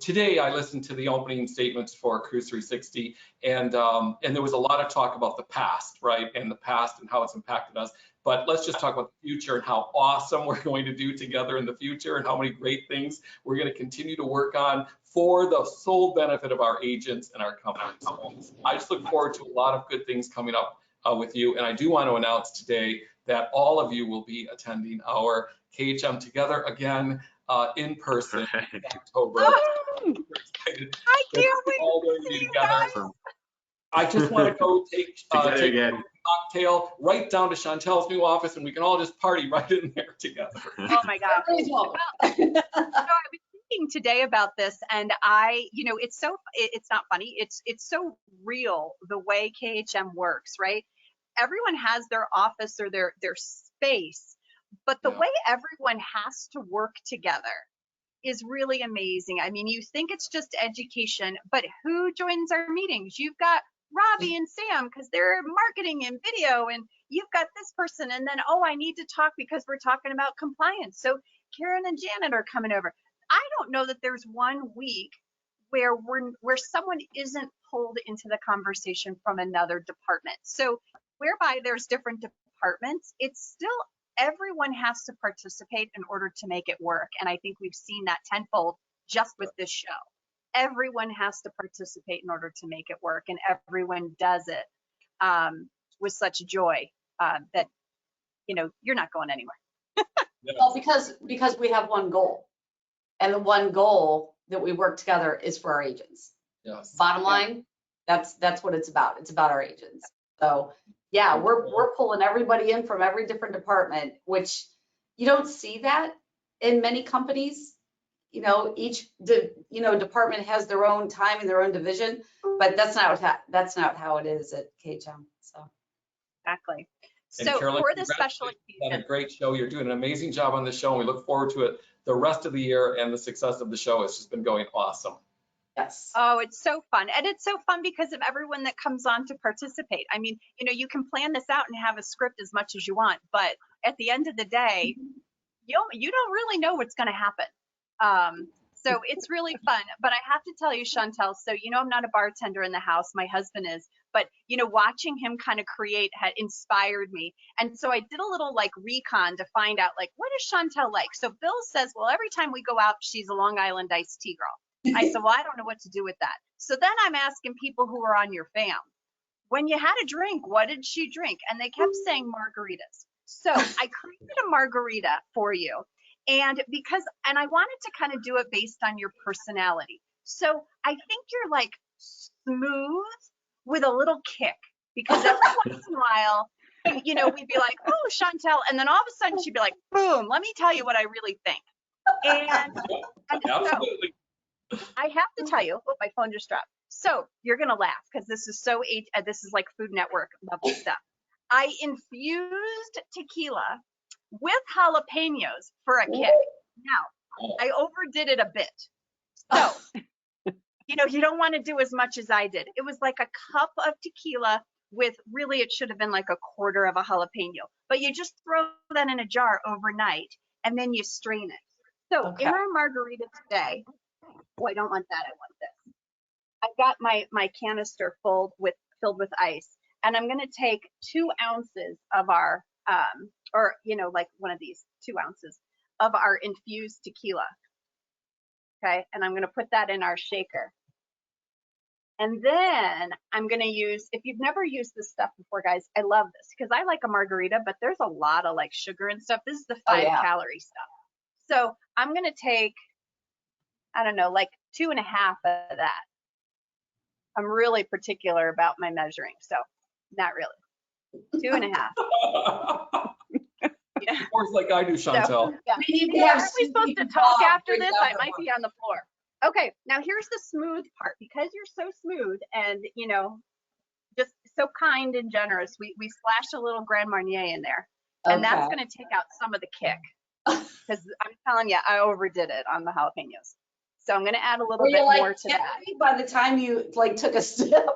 today I listened to the opening statements for Cruise 360, and there was a lot of talk about the past, right? And the past and how it's impacted us. But let's just talk about the future and how awesome we're going to do together in the future, and how many great things we're going to continue to work on for the sole benefit of our agents and our companies. So I just look forward to a lot of good things coming up with you. And I do want to announce today that all of you will be attending our KHM Together again in person in October. Oh, I can't wait to see you guys. I just want to go take a cocktail right down to Chantelle's new office, and we can all just party right in there together. Oh my gosh. Well, I was thinking today about this, and it's not funny. It's so real the way KHM works, right? Everyone has their office or their space, but the way everyone has to work together is really amazing. I mean, you think it's just education, but who joins our meetings? You've got Robbie and Sam because they're marketing and video, and you've got this person, and then, oh, I need to talk because we're talking about compliance. So Karen and Janet are coming over. I don't know that there's one week where someone isn't pulled into the conversation from another department. So whereby there's different departments, it's still everyone has to participate in order to make it work. And I think we've seen that tenfold just with this show. everyone has to participate in order to make it work, and everyone does it with such joy that, you know, you're not going anywhere. Well, because we have one goal, and the one goal that we work together is for our agents. Yes. Bottom line, that's what it's about. It's about our agents. So yeah, we're pulling everybody in from every different department, which you don't see that in many companies. You know, each department has their own time and their own division, but that's not how it is at KHM. So Exactly. And So Carolyn, for the special congratulations on occasion, a great show. You're doing an amazing job on the show, and we look forward to it the rest of the year, and the success of the show has just been going awesome. yes. oh, it's so fun. And it's so fun because of everyone that comes on to participate. I mean, you know, you can plan this out and have a script as much as you want, but at the end of the day, you don't really know what's going to happen. So it's really fun. But I have to tell you, Chantelle, so, you know, I'm not a bartender in the house. My husband is. But, you know, watching him kind of create had inspired me. And so I did a little like recon to find out, like, what is Chantelle like? So Bill says, well, every time we go out, she's a Long Island iced tea girl. I said, well, I don't know what to do with that. So then I'm asking people who are on your fam, when you had a drink, what did she drink? And they kept saying margaritas. So I created a margarita for you. And I wanted to kind of do it based on your personality. So I think you're like smooth with a little kick, because every once in a while, you know, we'd be like, oh, Chantelle. And then all of a sudden she'd be like, boom, let me tell you what I really think. And Absolutely. so I have to tell you, oh, my phone just dropped. So you're going to laugh because this is this is like Food Network level stuff. I infused tequila with jalapenos for a kick. Now, I overdid it a bit. So, you know, you don't want to do as much as I did. It was like a cup of tequila with, really, it should have been like a quarter of a jalapeno. But you just throw that in a jar overnight and then you strain it. So Okay. in our margarita today, oh, I don't want that. I want this. I've got my canister filled with ice, and I'm going to take 2 ounces of our, or, you know, like one of these 2 ounces of our infused tequila. Okay. And I'm going to put that in our shaker. And then I'm going to use, if you've never used this stuff before, guys, I love this because I like a margarita, but there's a lot of like sugar and stuff. This is the 5-calorie stuff. So I'm going to take, I don't know, like 2.5 of that. I'm really particular about my measuring, so not really. 2.5. Yeah. Of course, like I do, Chantelle. So, yeah. We need to Yeah, have aren't we supposed Susie to talk Bob after break this? down I the might be on the floor. Okay, now here's the smooth part. Because you're so smooth and, you know, just so kind and generous, we splash a little Grand Marnier in there. And that's going to take out some of the kick. Because I'm telling you, I overdid it on the jalapenos. So I'm going to add a little bit more to that. By the time you like took a sip.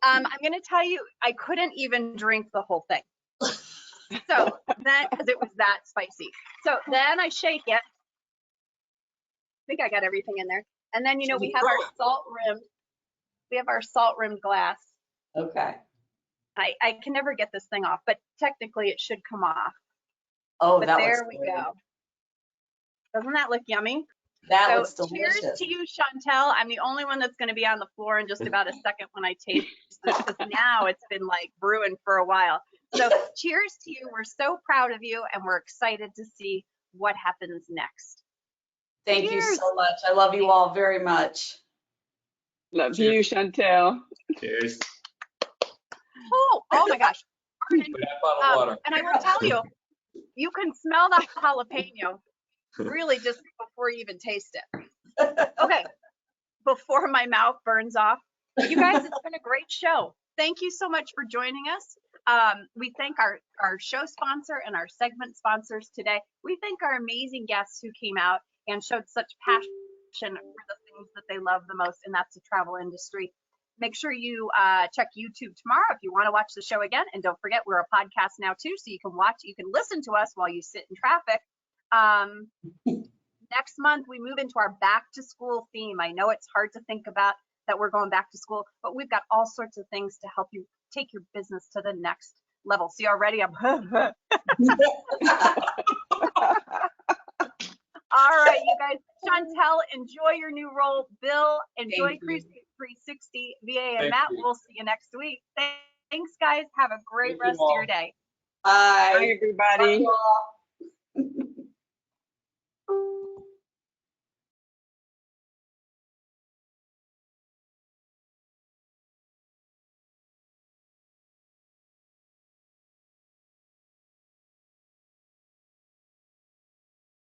I'm going to tell you, I couldn't even drink the whole thing. So then, because it was that spicy. So then I shake it. I think I got everything in there. And then, you know, we have our salt rimmed glass. Okay. I can never get this thing off, but technically it should come off. Oh, but that there looks we great. go. Doesn't that look yummy? That looks delicious. Cheers to you, Chantelle. I'm the only one that's going to be on the floor in just about a second when I taste this, because now it's been like brewing for a while. So cheers to you. We're so proud of you, and we're excited to see what happens next. Thank Cheers. you so much. I love you all very much. Love you, Chantelle. Cheers. Oh my gosh. That bottle of water. And I will tell you, you can smell the jalapeno really just before you even taste it. Okay, before my mouth burns off. You guys, it's been a great show. Thank you so much for joining us. We thank our show sponsor and our segment sponsors today. We thank our amazing guests who came out and showed such passion for the things that they love the most, and that's the travel industry. Make sure you check YouTube tomorrow if you want to watch the show again. And don't forget, we're a podcast now too, so you can listen to us while you sit in traffic. Next month, we move into our back to school theme. I know it's hard to think about that we're going back to school, but we've got all sorts of things to help you take your business to the next level. See, already I'm All right, you guys. Chantel, enjoy your new role. Bill, enjoy Thank you. Cruisin 360. VA and Thank Matt, you. we'll see you next week. Thanks, guys. Have a great Thank you rest of your all. day. Bye. Bye, everybody. Love you all.